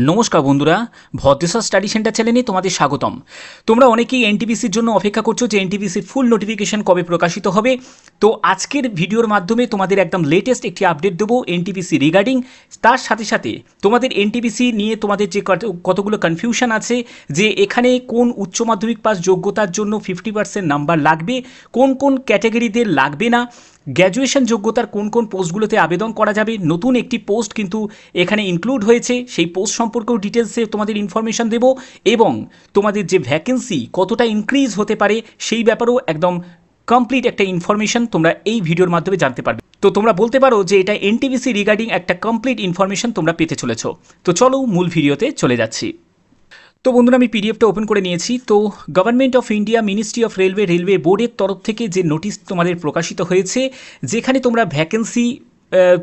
নমস্কার বন্ধুরা, Bhadreswar study centre চ্যানেলে তোমাদের স্বাগতম। তোমরা অনেকেই এনটিপিসির জন্য অপেক্ষা করছো যে এনটিপিসির ফুল নোটিফিকেশন কবে প্রকাশিত হবে। তো আজকের ভিডিওর মাধ্যমে তোমাদের একদম লেটেস্ট একটি আপডেট দেবো এনটিপিসি রিগার্ডিং। তার সাথে সাথে তোমাদের এনটিপিসি নিয়ে তোমাদের যে কতগুলো কনফিউশন আছে, যে এখানে কোন উচ্চ মাধ্যমিক পাস যোগ্যতার জন্য 50% নাম্বার লাগবে, কোন কোন ক্যাটাগরিদের লাগবে না, গ্র্যাজুয়েশন যোগ্যতার কোন কোন পোস্টগুলোতে আবেদন করা যাবে, নতুন একটি পোস্ট কিন্তু এখানে ইনক্লুড হয়েছে, সেই পোস্ট সম্পর্কেও ডিটেলসে তোমাদের ইনফরমেশান দেব, এবং তোমাদের যে ভ্যাকেন্সি কতটা ইনক্রিজ হতে পারে সেই ব্যাপারেও একদম কমপ্লিট একটা ইনফরমেশান তোমরা এই ভিডিওর মাধ্যমে জানতে পারবে। তো তোমরা বলতে পারো যে এটা এনটিপিসি রিগার্ডিং একটা কমপ্লিট ইনফরমেশান তোমরা পেতে চলেছ। তো চলো মূল ভিডিওতে চলে যাচ্ছি। তো বন্ধুরা, আমি পিডিএফটা ওপেন করে নিয়েছি। তো government of India ministry of railway বোর্ডের তরফ থেকে যে নোটিশ তোমাদের প্রকাশিত হয়েছে, যেখানে তোমরা ভ্যাকেন্সি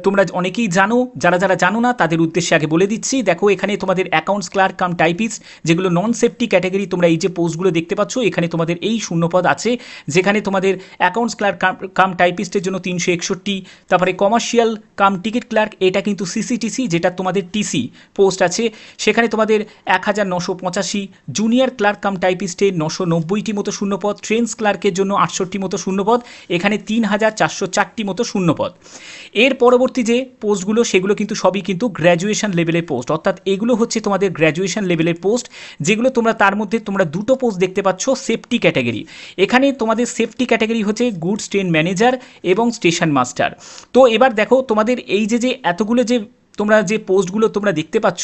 তোমরা অনেকেই জানো, যারা যারা জানো না তাদের উদ্দেশ্যে আগে বলে দিচ্ছি। দেখো, এখানে তোমাদের অ্যাকাউন্টস ক্লার্ক কাম টাইপিস্ট, যেগুলো নন সেফটি ক্যাটাগরি, তোমরা এই যে পোস্টগুলো দেখতে পাচ্ছ, এখানে তোমাদের এই শূন্যপদ আছে, যেখানে তোমাদের অ্যাকাউন্টস ক্লার্ক কাম টাইপিস্টের জন্য 361, তারপরে কমার্শিয়াল কাম টিকিট ক্লার্ক, এটা কিন্তু সিসিটিসি, যেটা তোমাদের টিসি পোস্ট আছে, সেখানে তোমাদের 1985, জুনিয়র ক্লার্ক কাম টাইপিস্টে 990টি মতো শূন্যপদ, ট্রেন্স ক্লার্কের জন্য 68 মতো শূন্যপদ, এখানে 3404টি মতো শূন্যপদ। এর পরবর্তী যে পোস্টগুলো সেগুলো কিন্তু সবই কিন্তু গ্র্যাজুয়েশন লেভেলের পোস্ট, অর্থাৎ এগুলো হচ্ছে তোমাদের গ্র্যাজুয়েশন লেভেলের পোস্ট, যেগুলো তোমরা তার মধ্যে তোমরা দুটো পোস্ট দেখতে পাচ্ছ সেফটি ক্যাটাগরি। এখানে তোমাদের সেফটি ক্যাটাগরি হচ্ছে গুডস ট্রেন ম্যানেজার এবং স্টেশন মাস্টার। তো এবার দেখো, তোমাদের এই যে এতগুলো যে তোমরা যে পোস্টগুলো তোমরা দেখতে পাচ্ছ,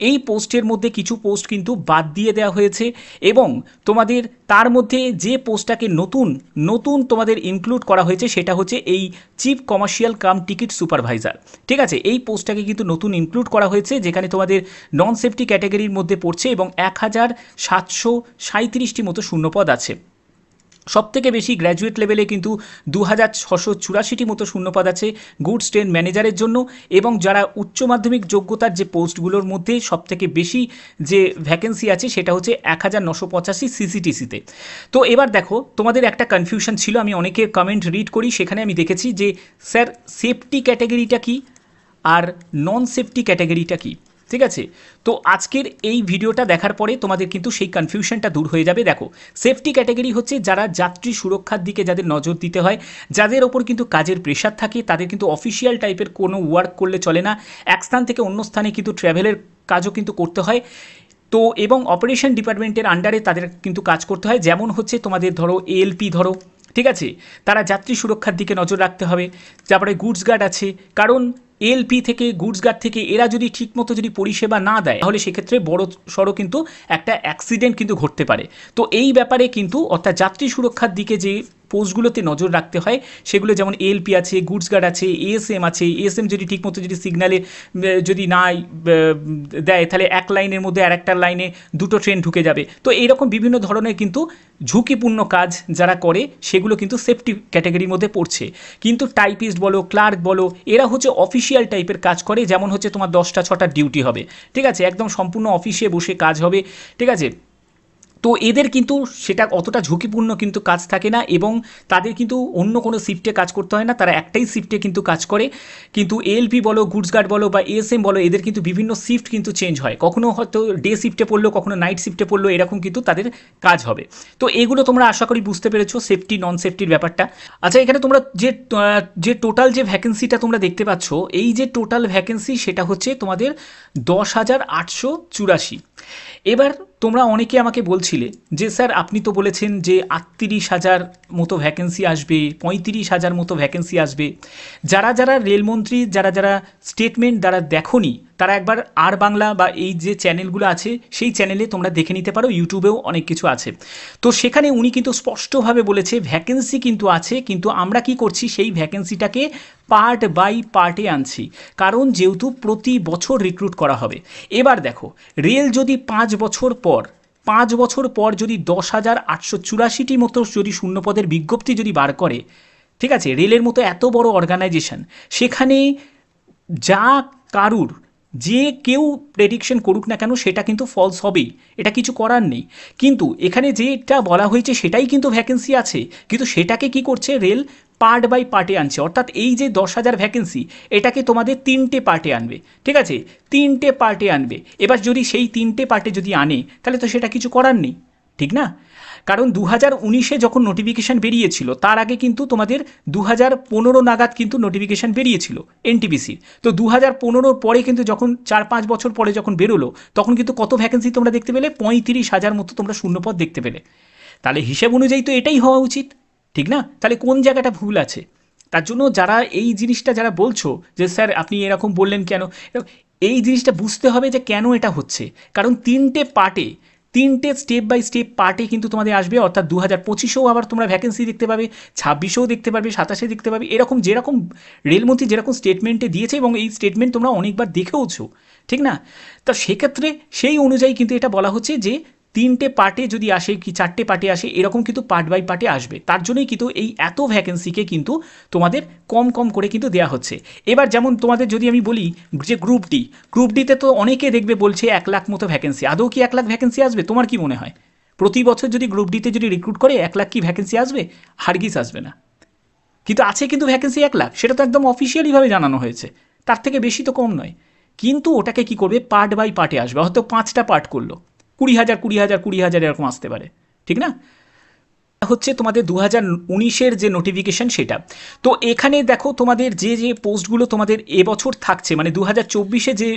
এই পোস্টের মধ্যে কিছু পোস্ট কিন্তু বাদ দিয়ে দেওয়া হয়েছে, এবং তোমাদের তার মধ্যে যে পোস্টটাকে নতুন তোমাদের ইনক্লুড করা হয়েছে সেটা হচ্ছে এই chief commercial cum ticket supervisor. ঠিক আছে, এই পোস্টটাকে কিন্তু নতুন ইনক্লুড করা হয়েছে, যেখানে তোমাদের নন সেফটি ক্যাটাগরির মধ্যে পড়ছে, এবং 1737টি মতো শূন্যপদ আছে। সবথেকে বেশি গ্র্যাজুয়েট লেভেলে কিন্তু 2684টি মতো শূন্যপদ আছে গুডস ট্রেন ম্যানেজারের জন্য, এবং যারা উচ্চ মাধ্যমিক যোগ্যতার যে পোস্টগুলোর মধ্যে সবথেকে বেশি যে ভ্যাকেন্সি আছে সেটা হচ্ছে 1985 সিসিটিসিতে। তো এবার দেখো, তোমাদের একটা কনফিউশন ছিল, আমি অনেকের কমেন্ট রিড করি, সেখানে আমি দেখেছি যে স্যার সেফটি ক্যাটাগরিটা কি আর নন সেফটি ক্যাটাগরিটা কি। ঠিক আছে, তো আজকের এই ভিডিওটা দেখার পরে তোমাদের কিন্তু সেই কনফিউশনটা দূর হয়ে যাবে। দেখো, সেফটি ক্যাটাগরি হচ্ছে যারা যাত্রী সুরক্ষার দিকে যাদের নজর দিতে হয়, যাদের ওপর কিন্তু কাজের প্রেশার থাকে, তাদের কিন্তু অফিসিয়াল টাইপের কোনো ওয়ার্ক করলে চলে না, এক স্থান থেকে অন্য স্থানে কিন্তু ট্র্যাভেলের কাজও কিন্তু করতে হয়। তো এবং অপারেশন ডিপার্টমেন্টের আন্ডারে তাদের কিন্তু কাজ করতে হয়, যেমন হচ্ছে তোমাদের ধরো এএলপি ধরো, ঠিক আছে, তারা যাত্রী সুরক্ষার দিকে নজর রাখতে হবে। তারপরে গুডস গার্ড আছে, কারণ এলপি থেকে গুডস গার্ড থেকে এরা যদি ঠিকমতো যদি পরিষেবা না দেয়, তাহলে সেক্ষেত্রে বড় সড়ো কিন্তু একটা অ্যাক্সিডেন্ট কিন্তু ঘটতে পারে। তো এই ব্যাপারে কিন্তু, অর্থাৎ যাত্রী সুরক্ষার দিকে যে পোস্টগুলোতে নজর রাখতে হয় সেগুলো যেমন এএলপি আছে, গুডস গার্ড আছে, এএসএম আছে। এএসএম যদি ঠিকমতো যদি সিগন্যালে যদি না দেয়, তাহলে এক লাইনের মধ্যে আর একটা লাইনে দুটো ট্রেন ঢুকে যাবে। তো এইরকম বিভিন্ন ধরনের কিন্তু ঝুঁকিপূর্ণ কাজ যারা করে সেগুলো কিন্তু সেফটি ক্যাটাগরির মধ্যে পড়ছে। কিন্তু টাইপিস্ট বলো, ক্লার্ক বলো, এরা হচ্ছে অফিসিয়াল টাইপের কাজ করে, যেমন হচ্ছে তোমার 10টা 6টার ডিউটি হবে, ঠিক আছে, একদম সম্পূর্ণ অফিসে বসে কাজ হবে, ঠিক আছে। তো এদের কিন্তু সেটা অতটা ঝুঁকিপূর্ণ কিন্তু কাজ থাকে না, এবং তাদের কিন্তু অন্য কোনো শিফটে কাজ করতে হয় না, তারা একটাই শিফটে কিন্তু কাজ করে। কিন্তু এএলপি বলো, গুডস গার্ড বলো বা এএসএম বলো, এদের কিন্তু বিভিন্ন শিফট কিন্তু চেঞ্জ হয়, কখনো হয়তো ডে শিফটে পড়লো, কখনো নাইট শিফটে পড়লো, এরকম কিন্তু তাদের কাজ হবে। তো এগুলো তোমরা আশা করি বুঝতে পেরেছো সেফটি নন সেফটির ব্যাপারটা। আচ্ছা, এখানে তোমরা যে টোটাল যে ভ্যাকেন্সিটা তোমরা দেখতে পাচ্ছ, এই যে টোটাল ভ্যাকেন্সি সেটা হচ্ছে তোমাদের 10,884। এবার তোমরা অনেকে আমাকে বলছিলে যে স্যার আপনি তো বলেছেন যে 38,000 মতো ভ্যাকেন্সি আসবে, 35,000 মতো ভ্যাকেন্সি আসবে। যারা যারা রেলমন্ত্রী যারা যারা স্টেটমেন্ট দ্বারা দেখোনি, তারা একবার আর বাংলা বা এই যে চ্যানেলগুলো আছে সেই চ্যানেলে তোমরা দেখে নিতে পারো, ইউটিউবেও অনেক কিছু আছে। তো সেখানে উনি কিন্তু স্পষ্টভাবে বলেছে ভ্যাকেন্সি কিন্তু আছে, কিন্তু আমরা কি করছি, সেই ভ্যাকেন্সিটাকে পার্ট বাই পার্টে আনছি, কারণ যেহেতু প্রতি বছর রিক্রুট করা হবে। এবার দেখো, রেল যদি 5 বছর পর যদি 10,884টি মতো যদি শূন্যপদের বিজ্ঞপ্তি যদি বার করে, ঠিক আছে, রেলের মতো এত বড় অর্গানাইজেশন, সেখানে যা কারুর যে কেউ প্রেডিকশন করুক না কেন সেটা কিন্তু ফলস হবেই, এটা কিছু করার নেই। কিন্তু এখানে যেটা বলা হয়েছে সেটাই কিন্তু ভ্যাকেন্সি আছে, কিন্তু সেটাকে কি করছে রেল পার্ট বাই পার্টে আনছে। অর্থাৎ এই যে 10,000 ভ্যাকেন্সি এটাকে তোমাদের 3টে পার্টে আনবে, ঠিক আছে, 3টে পার্টে আনবে। এবার যদি সেই 3টে পার্টে যদি আনে তাহলে তো সেটা কিছু করার নেই, ঠিক না? কারণ 2019-এ যখন নোটিফিকেশান বেরিয়েছিল তার আগে কিন্তু তোমাদের 2015 নাগাদ কিন্তু নোটিফিকেশান বেরিয়েছিল এনটিপিসির। তো 2015-র পরে কিন্তু যখন 4-5 বছর পরে যখন বেরোলো তখন কিন্তু কত ভ্যাকেন্সি তোমরা দেখতে পেলে? 35,000 মতো তোমরা শূন্যপদ দেখতে পেলে। তাহলে হিসেব অনুযায়ী তো এটাই হওয়া উচিত, ঠিক না? তাহলে কোন জায়গাটা ভুল আছে? তার জন্য যারা এই জিনিসটা যারা বলছো যে স্যার আপনি এরকম বললেন কেন, এই জিনিসটা বুঝতে হবে যে কেন এটা হচ্ছে। কারণ 3টে পার্টে, 3টে স্টেপ বাই স্টেপ পার্টে কিন্তু তোমাদের আসবে। অর্থাৎ 2025-এও আবার তোমরা ভ্যাকেন্সি দেখতে পাবে, 26-এও দেখতে পারবে, 27-এ দেখতে পাবে। এরকম যেরকম রেলমন্ত্রী যেরকম স্টেটমেন্টে দিয়েছে এবং এই স্টেটমেন্ট তোমরা অনেকবার দেখেওছো, ঠিক না? তা সেক্ষেত্রে সেই অনুযায়ী কিন্তু এটা বলা হচ্ছে যে 3টে পার্টে যদি আসে কি 4টে পার্টে আসে, এরকম কিন্তু পার্ট বাই পার্টে আসবে। তার জন্যই কিন্তু এই এত ভ্যাকেন্সিকে কিন্তু তোমাদের কম কম করে কিন্তু দেওয়া হচ্ছে। এবার যেমন তোমাদের যদি আমি বলি যে গ্রুপ ডিতে তো অনেকে দেখবে বলছে 1 লাখ মতো ভ্যাকেন্সি। আদৌ কি 1 লাখ ভ্যাকেন্সি আসবে? তোমার কি মনে হয়? প্রতি বছর যদি গ্রুপ ডিতে যদি রিক্রুট করে 1 লাখ কি ভ্যাকেন্সি আসবে? হারগিজ আসবে না। কিন্তু আছে কিন্তু ভ্যাকেন্সি 1 লাখ, সেটা তো একদম অফিসিয়ালিভাবে জানানো হয়েছে, তার থেকে বেশি তো কম নয়। কিন্তু ওটাকে কি করবে? পার্ট বাই পার্টে আসবে। হয়তো 5টা পার্ট করলো, 20,000 20,000 20,000 এরকম আসতে পারে, ঠিক না? হচ্ছে তোমাদের 2019-এর যে নোটিফিকেশান সেটা। তো এখানে দেখো তোমাদের যে যে পোস্টগুলো তোমাদের এবছর থাকছে, মানে 2024-এ যে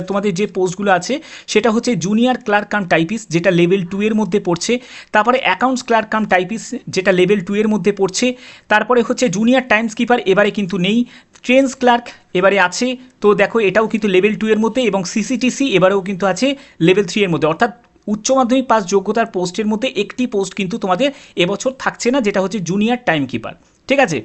তোমাদের যে পোস্টগুলো আছে সেটা হচ্ছে জুনিয়র ক্লার্ক কাম টাইপিস্ট, যেটা লেভেল 2 এর মধ্যে পড়ছে। তারপরে অ্যাকাউন্টস ক্লার্ক কাম টাইপিস্ট, যেটা লেভেল 2 এর মধ্যে পড়ছে। তারপরে হচ্ছে জুনিয়র টাইমস কিপার, এবারে কিন্তু নেই। ট্রেন্স ক্লার্ক এবারে আছে, তো দেখো এটাও কিন্তু লেভেল 2 এর মধ্যে, এবং সিসিটিসি এবারেও কিন্তু আছে লেভেল 3 এর মধ্যে। অর্থাৎ উচ্চ মাধ্যমিক পাস যোগ্যতার পোস্টের মধ্যে একটি পোস্ট কিন্তু তোমাদের এবছর থাকছে না, যেটা হচ্ছে জুনিয়র টাইম কিপার, ঠিক আছে?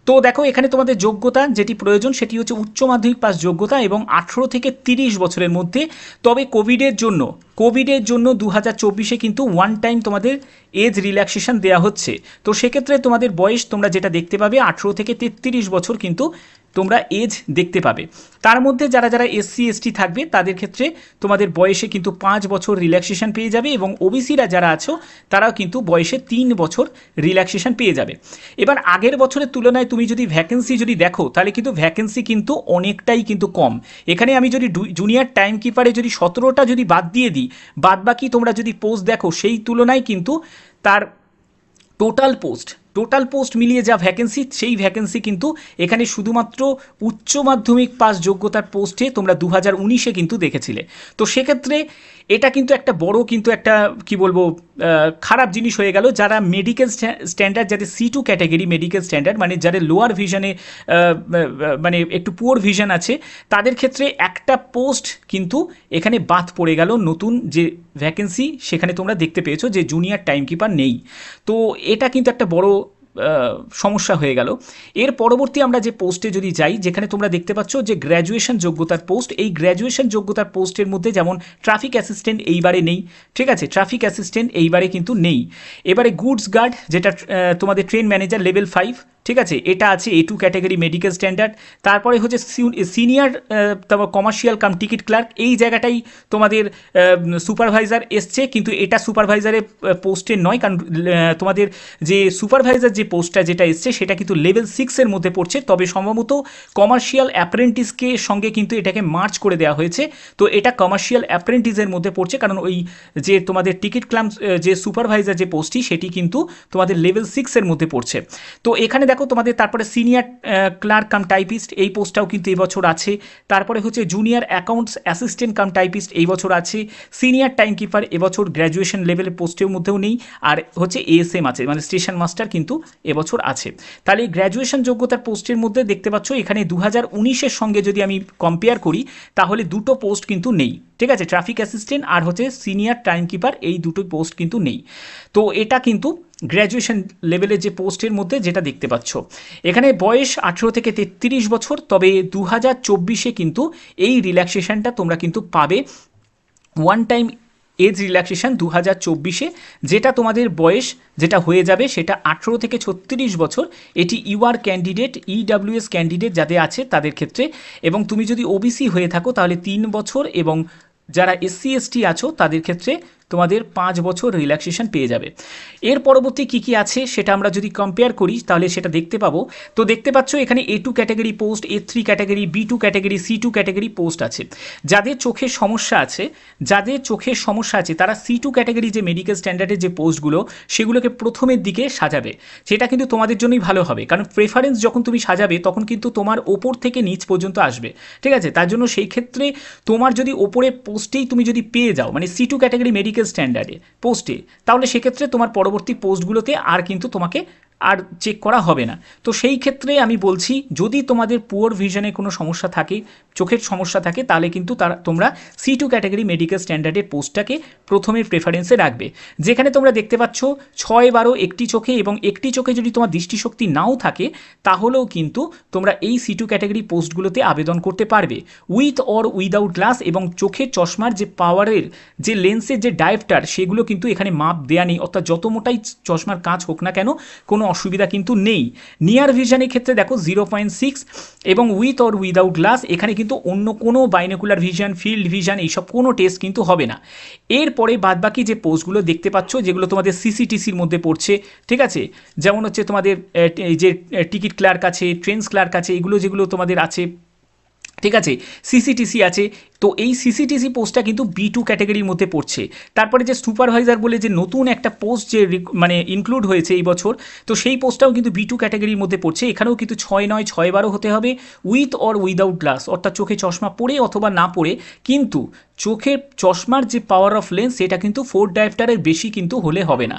তো দেখো এখানে তোমাদের যোগ্যতা যেটি প্রয়োজন সেটি হচ্ছে উচ্চ মাধ্যমিক পাস যোগ্যতা এবং 18 থেকে 30 বছরের মধ্যে। তবে কোভিডের জন্য 2024-এ কিন্তু ওয়ান টাইম তোমাদের এজ রিল্যাক্সেশন দেওয়া হচ্ছে। তো সেক্ষেত্রে তোমাদের বয়স তোমরা যেটা দেখতে পাবে 18 থেকে 33 বছর কিন্তু তোমরা এজ দেখতে পাবে। তার মধ্যে যারা যারা এসসি এসটি থাকবে তাদের ক্ষেত্রে তোমাদের বয়সে কিন্তু 5 বছর রিল্যাক্সেশন পেয়ে যাবে, এবং ওবিসিরা যারা আছো তারাও কিন্তু বয়সে 3 বছর রিল্যাক্সেশন পেয়ে যাবে। এবার আগের বছরের তুলনায় তুমি যদি ভ্যাকেন্সি যদি দেখো তাহলে কিন্তু ভ্যাকেন্সি কিন্তু অনেকটাই কিন্তু কম। এখানে আমি যদি জুনিয়র টাইম কিপারে যদি 17টা যদি বাদ দিয়ে দিই, বাদ বাকি তোমরা যদি পোস্ট দেখো সেই তুলনায় কিন্তু তার টোটাল পোস্ট মিলিয়ে যা ভ্যাকেন্সি, সেই ভ্যাকেন্সি কিন্তু এখানে শুধুমাত্র উচ্চ মাধ্যমিক পাস যোগ্যতার পোস্টে তোমরা 2019-এ কিন্তু দেখেছিলে। তো সেক্ষেত্রে এটা কিন্তু একটা বড় কিন্তু একটা কি বলবো খারাপ জিনিস হয়ে গেল। যারা মেডিকেল স্ট্যান্ডার্ড, যাদের C2 ক্যাটাগরি মেডিকেল স্ট্যান্ডার্ড, মানে যাদের লোয়ার ভিশনে মানে একটু পুয়ার ভিশন আছে, তাদের ক্ষেত্রে একটা পোস্ট কিন্তু এখানে বাদ পড়ে গেল। নতুন যে ভ্যাকেন্সি সেখানে তোমরা দেখতে পেয়েছো যে জুনিয়র টাইম কিপার নেই। তো এটা কিন্তু একটা বড় সমস্যা হয়ে গেল। এর পরবর্তী আমরা যে পোস্টে যদি যাই, যেখানে তোমরা দেখতে পাচ্ছ যে গ্র্যাজুয়েশন যোগ্যতার পোস্ট, এই গ্র্যাজুয়েশন যোগ্যতার পোস্টের মধ্যে যেমন ট্রাফিক অ্যাসিস্ট্যান্ট এইবারে নেই, ঠিক আছে, ট্রাফিক অ্যাসিস্ট্যান্ট এইবারে কিন্তু নেই। এবারে গুডস গার্ড, যেটা তোমাদের ট্রেন ম্যানেজার লেভেল 5, ঠিক আছে, এটা আছে A2 ক্যাটাগরি মেডিকেল স্ট্যান্ডার্ড। তারপরে হচ্ছে senior commercial cum ticket clerk, এই জায়গাটাই তোমাদের সুপারভাইজার এসছে, কিন্তু এটা সুপারভাইজারের পোস্টে নয়, কারণ তোমাদের যে সুপারভাইজার যে পোস্টটা যেটা এসছে সেটা কিন্তু লেভেল 6-এর মধ্যে পড়ছে। তবে সম্ভবত কমার্শিয়াল অ্যাপ্রেন্টিসকে সঙ্গে কিন্তু এটাকে মার্চ করে দেওয়া হয়েছে। তো এটা কমার্শিয়াল অ্যাপ্রেন্টিসের মধ্যে পড়ছে, কারণ ওই যে তোমাদের টিকিট ক্লাম যে সুপারভাইজার যে পোস্টটি সেটি কিন্তু তোমাদের লেভেল 6-এর মধ্যে পড়ছে। তো এখানে দেখো তোমাদের তারপরে সিনিয়র ক্লার্ক কাম টাইপিস্ট এই পোস্টটাও কিন্তু এই বছর আছে। তারপরে হচ্ছে junior accounts assistant cum typist এই বছর আছে। সিনিয়র টাইম কিপার এবছর গ্র্যাজুয়েশন লেভেলের পোস্টের মধ্যেও নেই। আর হচ্ছে ASM আছে, মানে স্টেশন মাস্টার কিন্তু এবছর আছে। তাহলে এই গ্র্যাজুয়েশন যোগ্যতার পোস্টের মধ্যে দেখতে পাচ্ছ এখানে 2019-এর সঙ্গে যদি আমি কম্পেয়ার করি তাহলে দুটো পোস্ট কিন্তু নেই, ঠিক আছে, ট্রাফিক অ্যাসিস্ট্যান্ট আর হচ্ছে সিনিয়র টাইম কিপার, এই দুটো পোস্ট কিন্তু নেই। তো এটা কিন্তু গ্র্যাজুয়েশন লেভেলের যে পোস্টের মধ্যে যেটা দেখতে পাচ্ছ। এখানে বয়স 18 থেকে 33 বছর। তবে 2024-এ কিন্তু এই রিল্যাক্সেশনটা তোমরা কিন্তু পাবে। ওয়ান টাইম এজ রিল্যাক্সেশন 2024-এ, যেটা তোমাদের বয়স যেটা হয়ে যাবে সেটা 18 থেকে 36 বছর। এটি ইউআর ক্যান্ডিডেট, ইডাব্লিউএস ক্যান্ডিডেট যাদের আছে তাদের ক্ষেত্রে, এবং তুমি যদি ওবিসি হয়ে থাকো তাহলে 3 বছর, এবং যারা এসসি এসটি আছো তাদের ক্ষেত্রে তোমাদের 5 বছর রিল্যাক্সেশন পেয়ে যাবে। এর পরবর্তী কী কী আছে সেটা আমরা যদি কম্পেয়ার করি তাহলে সেটা দেখতে পাবো। তো দেখতে পাচ্ছ এখানে A2 category post, A3 category, B2 category, C2 category post আছে। যাদের চোখের সমস্যা আছে তারা C2 ক্যাটাগরি যে মেডিকেল স্ট্যান্ডার্ডের যে পোস্টগুলো সেগুলোকে প্রথমের দিকে সাজাবে। সেটা কিন্তু তোমাদের জন্যই ভালো হবে, কারণ প্রেফারেন্স যখন তুমি সাজাবে তখন কিন্তু তোমার ওপর থেকে নিচ পর্যন্ত আসবে, ঠিক আছে? তার জন্য সেই ক্ষেত্রে তোমার যদি ওপরে পোস্টেই তুমি যদি পেয়ে যাও, মানে C2 ক্যাটাগরি মেডিকেল স্ট্যান্ডার্ডে পোস্টে, তাহলে সেক্ষেত্রে তোমার পরবর্তী পোস্টগুলোতে আর কিন্তু তোমাকে আর চেক করা হবে না। তো সেই ক্ষেত্রে আমি বলছি, যদি তোমাদের পুয়ার ভিশনে কোনো সমস্যা থাকে, চোখের সমস্যা থাকে, তাহলে কিন্তু তোমরা C2 ক্যাটাগরি মেডিকেল স্ট্যান্ডার্ডের পোস্টটাকে প্রথমের প্রেফারেন্সে রাখবে। যেখানে তোমরা দেখতে পাচ্ছ 6-12 একটি চোখে, এবং একটি চোখে যদি তোমার দৃষ্টিশক্তি নাও থাকে তাহলেও কিন্তু তোমরা এই C2 ক্যাটাগরি পোস্টগুলোতে আবেদন করতে পারবে, উইথ অর উইদাউট গ্লাস। এবং চোখের চশমার যে পাওয়ারের যে লেন্সের যে ডায়োপ্টার সেগুলো কিন্তু এখানে মাপ দেয়া নেই, অর্থাৎ যত মোটাই চশমার কাঁচ হোক না কেন কোনো অসুবিধা কিন্তু নেই। নিয়ার ভিশনের ক্ষেত্রে দেখো 0.6, এবং উইথ অর উইদাউট গ্লাস এখানে কিন্তু অন্য কোনো বাইনোকুলার ভিশন, ফিল্ড ভিশন এইসব কোনো টেস্ট কিন্তু হবে না। এরপরে বাদবাকি যে পোস্টগুলো দেখতে পাচ্ছ যেগুলো তোমাদের সিসিটিসির মধ্যে পড়ছে, ঠিক আছে, যেমন হচ্ছে তোমাদের এই যে টিকিট ক্লার্ক আছে, ট্রেন্স ক্লার্ক আছে, এগুলো যেগুলো তোমাদের আছে, ঠিক আছে, সিসিটিসি আছে। তো এই সিসিটিসি পোস্টটা কিন্তু B2 ক্যাটাগরির মধ্যে পড়ছে। তারপরে যে সুপারভাইজার বলে যে নতুন একটা পোস্ট যে মানে ইনক্লুড হয়েছে এই বছর, তো সেই পোস্টটাও কিন্তু B2 ক্যাটাগরির মধ্যে পড়ছে। এখানেও কিন্তু 6-9, 6-12 হতে হবে, উইথ অর উইদাউট গ্লাস, অর্থাৎ চোখে চশমা পরে অথবা না পরে, কিন্তু চোখের চশমার যে পাওয়ার অফ লেন্স সেটা কিন্তু 4 ডায়োপ্টারের বেশি কিন্তু হলে হবে না।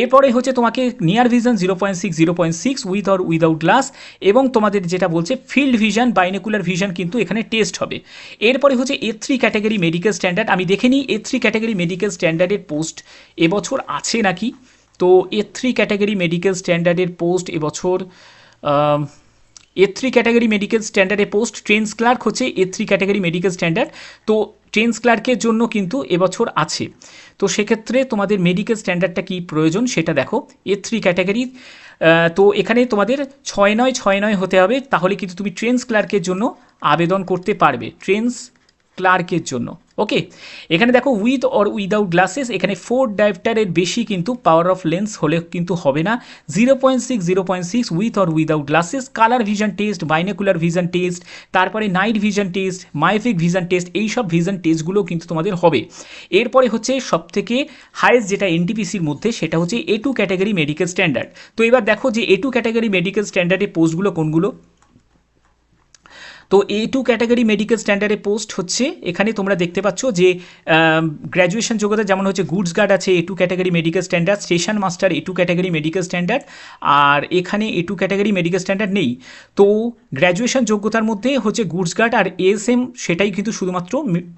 এরপরে হচ্ছে তোমাকে near vision 0.6 with or without glass, এবং তোমাদের যেটা বলছে ফিল্ড ভিশন, বাইনোকুলার ভিশন কিন্তু এখানে টেস্ট হবে। এরপরে হচ্ছে A3 ক্যাটাগরি মেডিকেল স্ট্যান্ডার্ড। আমি দেখে নিই A3 ক্যাটাগরি মেডিকেল স্ট্যান্ডার্ডের পোস্ট এবছর আছে নাকি। তো A3 ক্যাটাগরি মেডিকেল স্ট্যান্ডার্ডের পোস্ট এবছর, A3 ক্যাটাগরি মেডিকেল স্ট্যান্ডার্ডের পোস্ট ট্রেন্স ক্লার্ক হচ্ছে A3 ক্যাটাগরি মেডিকেল স্ট্যান্ডার্ড। তো ট্রেন্স ক্লার্কের জন্য কিন্তু এবছর আছে। তো সেক্ষেত্রে তোমাদের মেডিকেল স্ট্যান্ডার্ডটা কী প্রয়োজন সেটা দেখো। A3 ক্যাটাগরি, তো এখানে তোমাদের 6-9 হতে হবে, তাহলে কিন্তু তুমি ট্রেন্স ক্লার্কের জন্য আবেদন করতে পারবে, ট্রেন্স ক্লার্কের জন্য। ওকে, এখানে দেখো উইথ অর উইদাউট গ্লাসেস, এখানে 4 ডায়োপ্টারের বেশি কিন্তু পাওয়ার অফ লেন্স হলে কিন্তু হবে না। 0.6 with or without glasses, colour vision test, binocular vision test, তারপরে night vision test, myopic vision test, এইসব ভিশন টেস্টগুলো কিন্তু তোমাদের হবে। এরপরে হচ্ছে সবথেকে হাইয়েস্ট যেটা এনটিপিসির মধ্যে সেটা হচ্ছে A2 ক্যাটাগরি মেডিকেল স্ট্যান্ডার্ড। তো এবার দেখো যে A2 ক্যাটাগরি মেডিকেল স্ট্যান্ডার্ডের পোস্টগুলো কোনগুলো। তো A2 ক্যাটাগরি মেডিকেল স্ট্যান্ডার্ডে পোস্ট হচ্ছে, এখানে তোমরা দেখতে পাচ্ছ যে গ্র্যাজুয়েশন যোগ্যতা যেমন হচ্ছে গুডস গার্ড আছে A2 category medical standard, station master A2 category medical standard, আর এখানে A2 ক্যাটাগরি মেডিকেল স্ট্যান্ডার্ড নেই। তো গ্র্যাজুয়েশন যোগ্যতার মধ্যে হচ্ছে গুডস গার্ড আর ASM, সেটাই কিন্তু শুধুমাত্র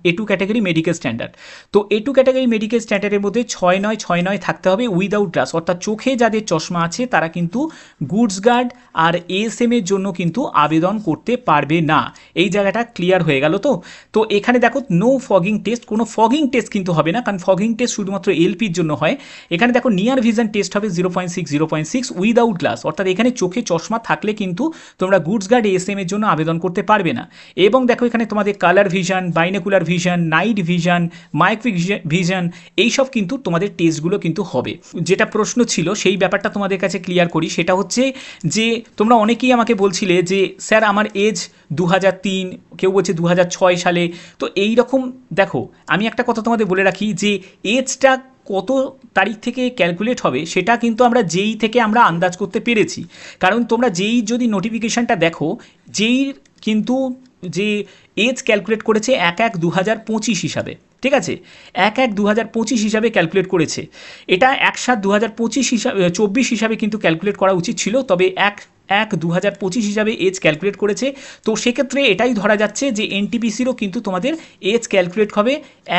A2 ক্যাটাগরি মেডিকেল স্ট্যান্ডার্ড। তো A2 ক্যাটাগরি মেডিকেল স্ট্যান্ডার্ডের মধ্যে 6-9 থাকতে হবে, উইদাউট গ্লাস, অর্থাৎ চোখে যাদের চশমা আছে তারা কিন্তু গুডস গার্ড আর ASM এর জন্য কিন্তু আবেদন করতে পারবে না। এই জায়গাটা ক্লিয়ার হয়ে গেল। তো এখানে দেখো নো ফগিং টেস্ট, কোনো ফগিং টেস্ট কিন্তু হবে না, কারণ ফগিং টেস্ট শুধুমাত্র এলপির জন্য হয়। এখানে দেখো নিয়ার ভিশন টেস্ট হবে 0.6 উইদাউট গ্লাস, অর্থাৎ এখানে চোখে চশমা থাকলে কিন্তু তোমরা গুডস গার্ড ASM এর জন্য আবেদন করতে পারবে না। এবং দেখো এখানে তোমাদের colour vision, binocular vision, night vision, myopic vision, এইসব কিন্তু তোমাদের টেস্টগুলো কিন্তু হবে। যেটা প্রশ্ন ছিল সেই ব্যাপারটা তোমাদের কাছে ক্লিয়ার করি, সেটা হচ্ছে যে তোমরা অনেকেই আমাকে বলছিলে যে স্যার আমার এজ 2003, কেউ বলছে 2006 সালে। তো এই রকম দেখো, আমি একটা কথা তোমাদের বলে রাখি যে এজটা কত তারিখ থেকে ক্যালকুলেট হবে সেটা কিন্তু আমরা যেই থেকে আমরা আন্দাজ করতে পেরেছি। কারণ তোমরা যেই যদি নোটিফিকেশানটা দেখো, যেই কিন্তু যে এজ ক্যালকুলেট করেছে 1/1/2025 হিসাবে, ঠিক আছে, 1/1/2025 হিসাবে ক্যালকুলেট করেছে। এটা 1/7/2024 হিসাবে কিন্তু ক্যালকুলেট করা উচিত ছিল, তবে 1/1/2025 হিসাবে এজ ক্যালকুলেট করেছে। তো সেক্ষেত্রে এটাই ধরা যাচ্ছে যে এনটিপিসিরও কিন্তু তোমাদের এজ ক্যালকুলেট হবে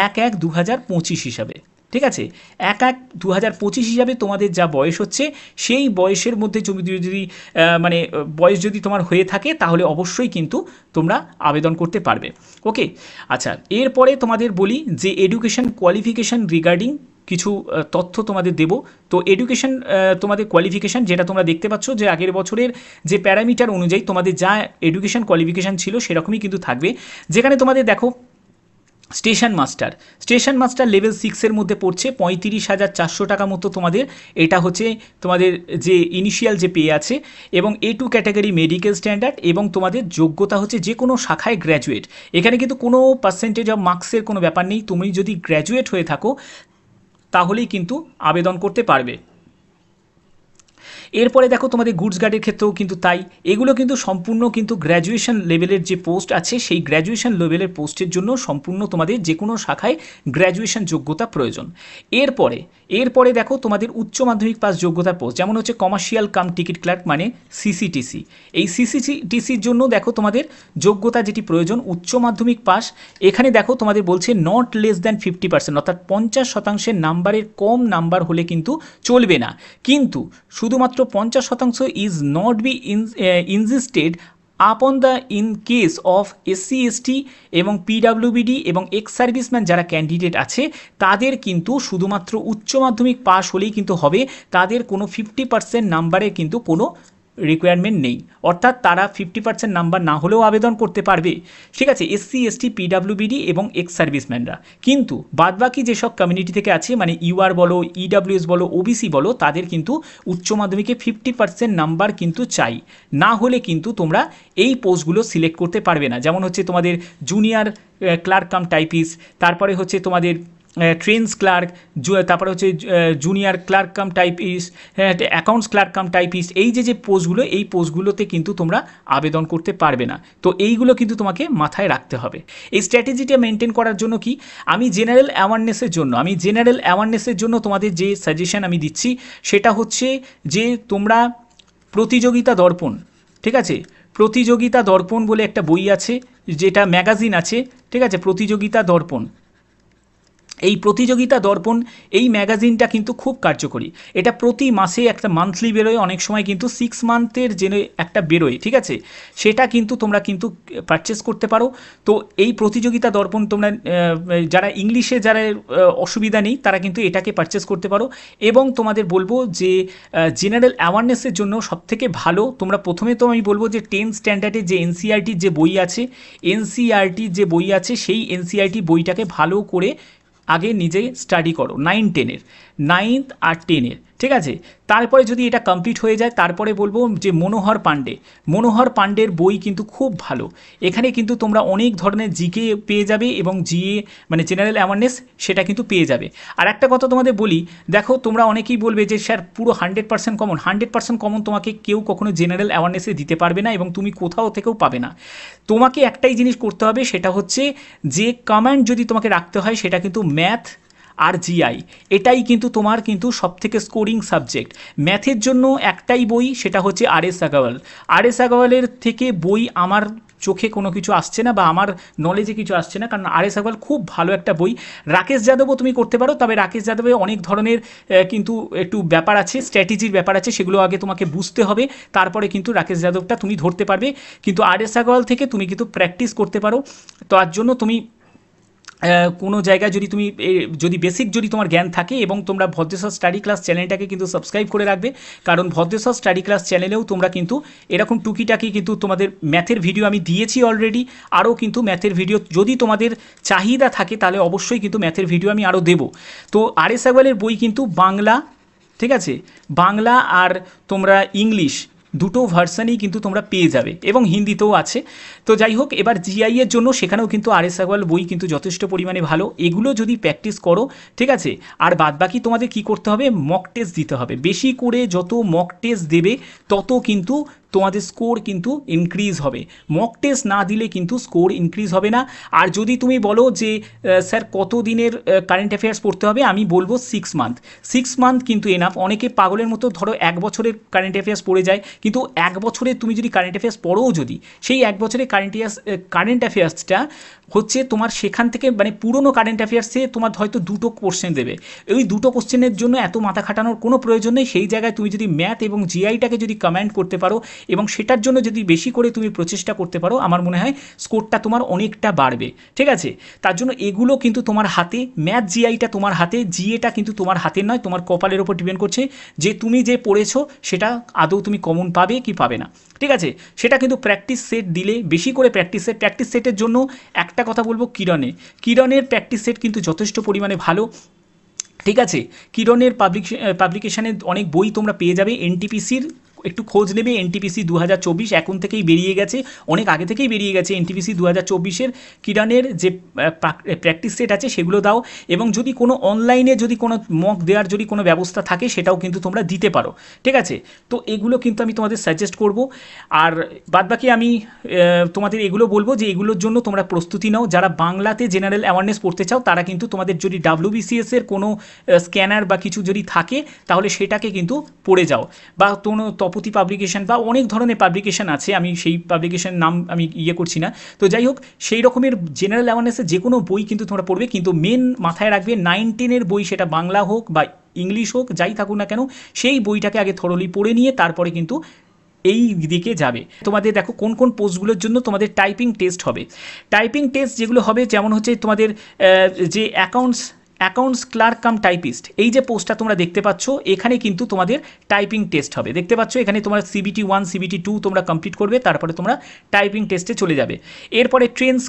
1/1/2025 হিসাবে, ঠিক আছে, 1/1/2025 হিসাবে তোমাদের যা বয়স হচ্ছে সেই বয়সের মধ্যে যদি মানে বয়স যদি তোমার হয়ে থাকে তাহলে অবশ্যই কিন্তু তোমরা আবেদন করতে পারবে। ওকে, আচ্ছা, এরপরে তোমাদের বলি যে এডুকেশন কোয়ালিফিকেশান রিগার্ডিং কিছু তথ্য তোমাদের দেব। তো এডুকেশন তোমাদের কোয়ালিফিকেশান যেটা তোমরা দেখতে পাচ্ছ যে আগের বছরের যে প্যারামিটার অনুযায়ী তোমাদের যা এডুকেশন কোয়ালিফিকেশান ছিল সেরকমই কিন্তু থাকবে। যেখানে তোমাদের দেখো স্টেশন মাস্টার লেভেল 6-এর মধ্যে পড়ছে 35,400 টাকা মতো তোমাদের, এটা হচ্ছে তোমাদের যে ইনিশিয়াল যে পে আছে। এবং A2 ক্যাটাগরি মেডিকেল স্ট্যান্ডার্ড, এবং তোমাদের যোগ্যতা হচ্ছে যে কোনো শাখায় গ্র্যাজুয়েট। এখানে কিন্তু কোনো পার্সেন্টেজ অফ মার্কসের কোনো ব্যাপার নেই, তুমি যদি গ্র্যাজুয়েট হয়ে থাকো তাহলেই কিন্তু আবেদন করতে পারবে। এরপরে দেখো তোমাদের গুডস গার্ডের ক্ষেত্রেও কিন্তু তাই, এগুলো কিন্তু সম্পূর্ণ কিন্তু গ্র্যাজুয়েশন লেভেলের যে পোস্ট আছে সেই গ্র্যাজুয়েশন লেভেলের পোস্টের জন্য সম্পূর্ণ তোমাদের যে কোনো শাখায় গ্র্যাজুয়েশন যোগ্যতা প্রয়োজন। এরপরে দেখো তোমাদের উচ্চ মাধ্যমিক পাস যোগ্যতার পোস্ট, যেমন হচ্ছে কমার্শিয়াল কাম টিকিট ক্লার্ক মানে সিসিটিসি। এই সিসিটিসির জন্য দেখো তোমাদের যোগ্যতা যেটি প্রয়োজন উচ্চ মাধ্যমিক পাস। এখানে দেখো তোমাদের বলছে নট লেস দ্যান 50%, অর্থাৎ 50% নাম্বারের কম নাম্বার হলে কিন্তু চলবে না, কিন্তু শুধুমাত্র 50% is not be insisted upon the in case of SC ST এবং PWBD এবং এক্স সার্ভিসম্যান যারা ক্যান্ডিডেট আছে তাদের কিন্তু শুধুমাত্র উচ্চ মাধ্যমিক পাস হলেই কিন্তু হবে, তাদের কোনো 50% নাম্বারে কিন্তু কোনো রিকোয়ারমেন্ট নেই, অর্থাৎ তারা 50% নাম্বার না হলেও আবেদন করতে পারবে। ঠিক আছে, SC ST PWBD এবং এক্স সার্ভিসম্যানরা, কিন্তু বাদবাকি যেসব কমিউনিটি থেকে আছে মানে UR বলো, EWS বলো, OBC বলো, তাদের কিন্তু উচ্চ মাধ্যমিকে 50% নাম্বার কিন্তু চাই, না হলে কিন্তু তোমরা এই পোস্টগুলো সিলেক্ট করতে পারবে না। যেমন হচ্ছে তোমাদের জুনিয়র ক্লার্ক কাম টাইপিস্ট, তারপরে হচ্ছে তোমাদের ট্রেন্স ক্লার্ক, তারপরে হচ্ছে junior clerk cum typist, accounts clerk cum typist, এই যে পোস্টগুলো এই পোস্টগুলোতে কিন্তু তোমরা আবেদন করতে পারবে না। তো এইগুলো কিন্তু তোমাকে মাথায় রাখতে হবে। এই স্ট্র্যাটেজিটা মেনটেন করার জন্য কি আমি জেনারেল অ্যাওয়ারনেসের জন্য তোমাদের যে সাজেশন আমি দিচ্ছি সেটা হচ্ছে যে তোমরা প্রতিযোগিতা দর্পণ, ঠিক আছে, প্রতিযোগিতা দর্পণ বলে একটা বই আছে, যেটা ম্যাগাজিন আছে, ঠিক আছে, প্রতিযোগিতা দর্পণ। এই প্রতিযোগিতা দর্পণ এই ম্যাগাজিনটা কিন্তু খুব কার্যকরী, এটা প্রতি মাসে একটা মান্থলি বেরোয়, অনেক সময় কিন্তু 6 মান্থের যে একটা বেরোয়, ঠিক আছে, সেটা কিন্তু তোমরা কিন্তু পারচেস করতে পারো। তো এই প্রতিযোগিতা দর্পণ তোমরা যারা ইংলিশে যারা অসুবিধা নেই তারা কিন্তু এটাকে পারচেস করতে পারো। এবং তোমাদের বলবো যে জেনারেল অ্যাওয়ারনেসের জন্য সবথেকে ভালো তোমরা প্রথমে তো আমি বলবো যে 10th স্ট্যান্ডার্ডের যে এনসিইআরটির যে বই আছে সেই এনসিইআরটি বইটাকে ভালো করে আগে নিজে স্টাডি করো, 9th আর 10th, ঠিক আছে। তারপরে যদি এটা কমপ্লিট হয়ে যায় তারপরে বলবো যে মনোহর পাণ্ডের বই কিন্তু খুব ভালো, এখানে কিন্তু তোমরা অনেক ধরনের জিকে পেয়ে যাবে এবং জিএ মানে জেনারেল অ্যাওয়ারনেস সেটা কিন্তু পেয়ে যাবে। আর একটা কথা তোমাদের বলি, দেখো তোমরা অনেকেই বলবে যে স্যার পুরো 100% কমন তোমাকে কেউ কখনো জেনারেল অ্যাওয়ারনেসে দিতে পারবে না এবং তুমি কোথাও থেকেও পাবে না। তোমাকে একটাই জিনিস করতে হবে, সেটা হচ্ছে যে কমান্ড যদি তোমাকে রাখতে হয় সেটা কিন্তু ম্যাথ আর জিআই, এটাই কিন্তু তোমার কিন্তু সবথেকে স্কোরিং সাবজেক্ট। ম্যাথের জন্য একটাই বই, সেটা হচ্ছে RS আগারওয়ালের থেকে বই আমার চোখে কোনো কিছু আসছে না বা আমার নলেজে কিছু আসছে না, কারণ RS আগারওয়াল খুব ভালো একটা বই। রাকেশ যাদবও তুমি করতে পারো, তবে রাকেশ যাদবে অনেক ধরনের কিন্তু একটু ব্যাপার আছে, স্ট্র্যাটেজির ব্যাপার আছে, সেগুলো আগে তোমাকে বুঝতে হবে, তারপরে কিন্তু রাকেশ যাদবটা তুমি ধরতে পারবে। কিন্তু RS আগারওয়াল থেকে তুমি কিন্তু প্র্যাকটিস করতে পারো। তার জন্য তুমি কোনো জায়গায় যদি বেসিক যদি তোমার জ্ঞান থাকে এবং তোমরা ভদ্রেশ্বর স্টাডি ক্লাস চ্যানেলটাকে কিন্তু সাবস্ক্রাইব করে রাখবে, কারণ ভদ্রেশ্বর স্টাডি ক্লাস চ্যানেলেও তোমরা কিন্তু এরকম টুকিটাকি কিন্তু তোমাদের ম্যাথের ভিডিও আমি দিয়েছি অলরেডি, আরও কিন্তু ম্যাথের ভিডিও যদি তোমাদের চাহিদা থাকে তাহলে অবশ্যই কিন্তু ম্যাথের ভিডিও আমি আরও দেবো। তো RS আগারওয়ালের বই কিন্তু বাংলা, ঠিক আছে, বাংলা আর তোমরা ইংলিশ দুটো ভার্সানই কিন্তু তোমরা পেয়ে যাবে এবং হিন্দিতেও আছে। তো যাই হোক, এবার জিআই এর জন্য সেখানেও কিন্তু RS আগারওয়াল বই কিন্তু যথেষ্ট পরিমাণে ভালো, এগুলো যদি প্র্যাকটিস করো, ঠিক আছে। আর বাদবাকি তোমাদের কি করতে হবে, মক টেস্ট দিতে হবে, বেশি করে যত মক টেস্ট দেবে তত কিন্তু তোমাদের স্কোর কিন্তু ইনক্রিজ হবে। মক টেস্ট না দিলে কিন্তু স্কোর ইনক্রিজ হবে না। আর যদি তুমি বলো যে স্যার কত দিনের কারেন্ট অ্যাফেয়ার্স পড়তে হবে, আমি বলবো 6 মান্থ কিন্তু এনাফ। অনেকে পাগলের মতো ধরো 1 বছরের কারেন্ট অ্যাফেয়ার্স পড়ে যায়, কিন্তু 1 বছরে তুমি যদি কারেন্ট অ্যাফেয়ার্স পড়োও যদি, সেই 1 বছরে কারেন্ট অ্যাফেয়ার্সটা হচ্ছে তোমার সেখান থেকে মানে পুরনো কারেন্ট অ্যাফেয়ার্সে তোমার হয়তো দুটো কোশ্চেন দেবে, ওই দুটো কোশ্চেনের জন্য এত মাথা খাটানোর কোনো প্রয়োজন নেই। সেই জায়গায় তুমি যদি ম্যাথ এবং জিআইটাকে যদি কমান্ড করতে পারো এবং সেটার জন্য যদি বেশি করে তুমি প্রচেষ্টা করতে পারো, আমার মনে হয় স্কোরটা তোমার অনেকটা বাড়বে। ঠিক আছে, তার জন্য এগুলো কিন্তু তোমার হাতে, ম্যাথ জিআইটা তোমার হাতে, জিএটা কিন্তু তোমার হাতে নয়, তোমার কপালের ওপর ডিপেন্ড করছে যে তুমি যে পড়েছো সেটা আদৌ তুমি কমন পাবে কি পাবে না। ঠিক আছে, সেটা কিন্তু প্র্যাকটিস সেট দিলে, বেশি করে প্র্যাকটিস সেটের জন্য একটা কথা বলবো, কিরণের প্র্যাকটিস সেট কিন্তু যথেষ্ট পরিমাণে ভালো। ঠিক আছে, কিরণের পাবলিকেশনের অনেক বই তোমরা পেয়ে যাবে। এনটিপিসির একটু খোঁজ নেবে, এনটিপিসি 2024 এখন থেকেই বেরিয়ে গেছে, অনেক আগে থেকেই বেরিয়ে গেছে এনটিপিসি 2024-এর কিরণের যে প্র্যাকটিস সেট আছে সেগুলো দাও। এবং যদি কোনো অনলাইনে যদি কোনো মক দেওয়ার যদি কোনো ব্যবস্থা থাকে সেটাও কিন্তু তোমরা দিতে পারো। ঠিক আছে, তো এগুলো কিন্তু আমি তোমাদের সাজেস্ট করব। আর বাদবাকি আমি তোমাদের এগুলো বলবো যে এগুলোর জন্য তোমরা প্রস্তুতি নাও। যারা বাংলাতে জেনারেল অ্যাওয়ারনেস পড়তে চাও তারা কিন্তু তোমাদের যদি WBCS-এর কোনো স্ক্যানার বা কিছু যদি থাকে তাহলে সেটাকে কিন্তু পড়ে যাও, বা কোনো তপতি পাবলিকেশন বা অনেক ধরনের পাবলিকেশন আছে, আমি সেই পাবলিকেশন নাম আমি করছি না। তো যাই হোক, সেই রকমের জেনারেল অ্যাওয়ারনেসের যে কোনো বই কিন্তু তোমরা পড়বে, কিন্তু মেন মাথায় রাখবে 9-10-এর বই, সেটা বাংলা হোক বা ইংলিশ হোক, যাই থাকুক না কেন, সেই বইটাকে আগে থরলি পড়ে নিয়ে তারপরে কিন্তু এই দিকে যাবে। তোমাদের দেখো কোন কোন পোস্টগুলোর জন্য তোমাদের টাইপিং টেস্ট হবে। টাইপিং টেস্ট যেগুলো হবে, যেমন হচ্ছে তোমাদের যে অ্যাকাউন্টস ক্লার্ক কাম টাইপিস্ট, এই যে পোস্টটা তোমরা দেখতে পাচ্ছ, এখানে কিন্তু তোমাদের টাইপিং টেস্ট হবে। দেখতে পাচ্ছ এখানে তোমার CBT 1 CBT 2 তোমরা কমপ্লিট করবে, তারপরে তোমরা টাইপিং টেস্টে চলে যাবে। এরপরে ট্রেন্স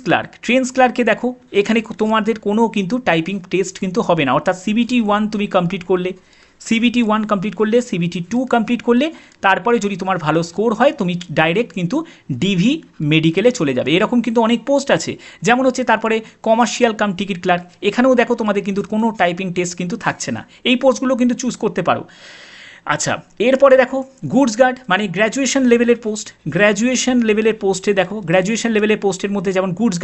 ক্লার্কে দেখো এখানে তোমাদের কোনো কিন্তু টাইপিং টেস্ট কিন্তু হবে না, অর্থাৎ CBT 1 তুমি কমপ্লিট করলে, CBT 1 কমপ্লিট করলে, CBT 2 কমপ্লিট করলে, তারপরে যদি তোমার ভালো স্কোর হয় তুমি ডাইরেক্ট কিন্তু ডিভি মেডিকেলে চলে যাবে। এরকম কিন্তু অনেক পোস্ট আছে, যেমন হচ্ছে তারপরে কমার্শিয়াল কাম টিকিট ক্লার্ক, এখানেও দেখো তোমাদের কিন্তু কোনো টাইপিং টেস্ট কিন্তু থাকছে না। এই পোস্টগুলো কিন্তু চুজ করতে পারো। আচ্ছা, এরপরে দেখো গুডস গার্ড, মানে গ্র্যাজুয়েশন লেভেলের পোস্টে দেখো, গ্র্যাজুয়েশন লেভেলের পোস্টের মধ্যে যেমন গুডস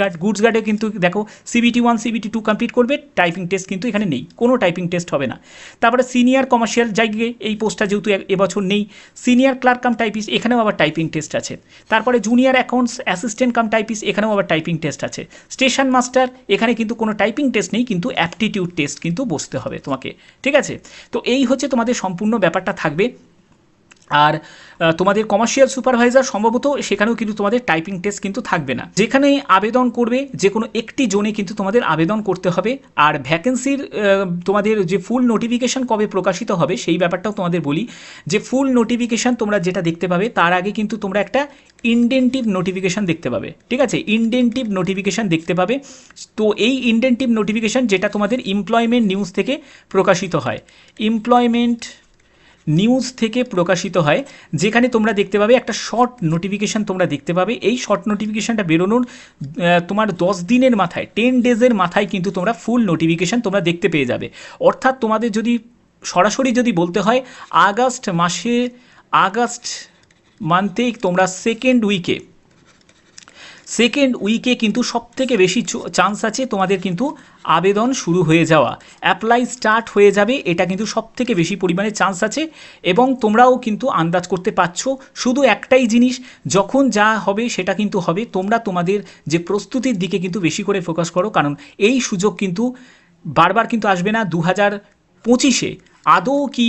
গার্ডে কিন্তু দেখো CBT 1 CBT 2 কমপ্লিট করবে, টাইপিং টেস্ট কিন্তু এখানে নেই, কোনো টাইপিং টেস্ট হবে না। তারপরে সিনিয়র কমার্শিয়াল জায়গায় এই পোস্টটা যেহেতু এবছর নেই, সিনিয়র ক্লার্ক কাম টাইপিস্ট, এখানেও আবার টাইপিং টেস্ট আছে। তারপরে junior accounts assistant cum typist, এখানেও আবার টাইপিং টেস্ট আছে। স্টেশন মাস্টার, এখানে কিন্তু কোনো টাইপিং টেস্ট নেই, কিন্তু অ্যাপটিটিউড টেস্ট কিন্তু বসতে হবে তোমাকে। ঠিক আছে, তো এই হচ্ছে তোমাদের সম্পূর্ণ ব্যাপারটা থাকবে। আর তোমাদের কমার্শিয়াল সুপারভাইজার সম্ভবত সেখানেও কিন্তু তোমাদের টাইপিং টেস্ট কিন্তু থাকবে না। যেখানে আবেদন করবে যে কোনো একটি জোনে কিন্তু তোমাদের আবেদন করতে হবে। আর ভ্যাকেন্সির তোমাদের যে ফুল নোটিফিকেশান কবে প্রকাশিত হবে সেই ব্যাপারটাও তোমাদের বলি, যে ফুল নোটিফিকেশান তোমরা যেটা দেখতে পাবে তার আগে কিন্তু তোমরা একটা ইনডেন্টিভ নোটিফিকেশান দেখতে পাবে। ঠিক আছে, ইনডেন্টিভ নোটিফিকেশান দেখতে পাবে। তো এই ইনডেন্টিভ নোটিফিকেশান যেটা তোমাদের এমপ্লয়মেন্ট নিউজ থেকে প্রকাশিত হয়, যেখানে তোমরা দেখতে পাবে একটা শর্ট নোটিফিকেশান তোমরা দেখতে পাবে। এই শর্ট নোটিফিকেশানটা বেরোনোর তোমার 10 দিনের মাথায়, 10 ডেজের মাথায় কিন্তু তোমরা ফুল নোটিফিকেশান তোমরা দেখতে পেয়ে যাবে। অর্থাৎ তোমাদের যদি সরাসরি যদি বলতে হয়, আগস্ট মান্থে তোমরা সেকেন্ড উইকে কিন্তু সবথেকে বেশি চান্স আছে তোমাদের কিন্তু আবেদন শুরু হয়ে যাওয়া, অ্যাপ্লাই স্টার্ট হয়ে যাবে, এটা কিন্তু সবথেকে বেশি পরিমাণে চান্স আছে। এবং তোমরাও কিন্তু আন্দাজ করতে পারছো, শুধু একটাই জিনিস, যখন যা হবে সেটা কিন্তু হবে, তোমরা তোমাদের যে প্রস্তুতির দিকে কিন্তু বেশি করে ফোকাস করো, কারণ এই সুযোগ কিন্তু বারবার কিন্তু আসবে না। 2025-এ আদৌ কি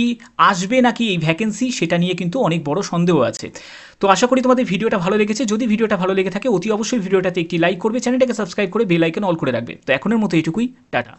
আসবে নাকি এই ভ্যাকেন্সি, সেটা নিয়ে কিন্তু অনেক বড় সন্দেহ আছে। তো আশা করি তোমাদের ভিডিওটা ভালো লেগেছে। যদি ভিডিওটা ভালো লেগে থাকে অতি অবশ্যই ভিডিওটাতে একটি লাইক করবে, চ্যানেলটাকে সাবস্ক্রাইব করে বেল আইকন অল করে রাখবে। তো এখনের মতো এইটুকুই, টাটা।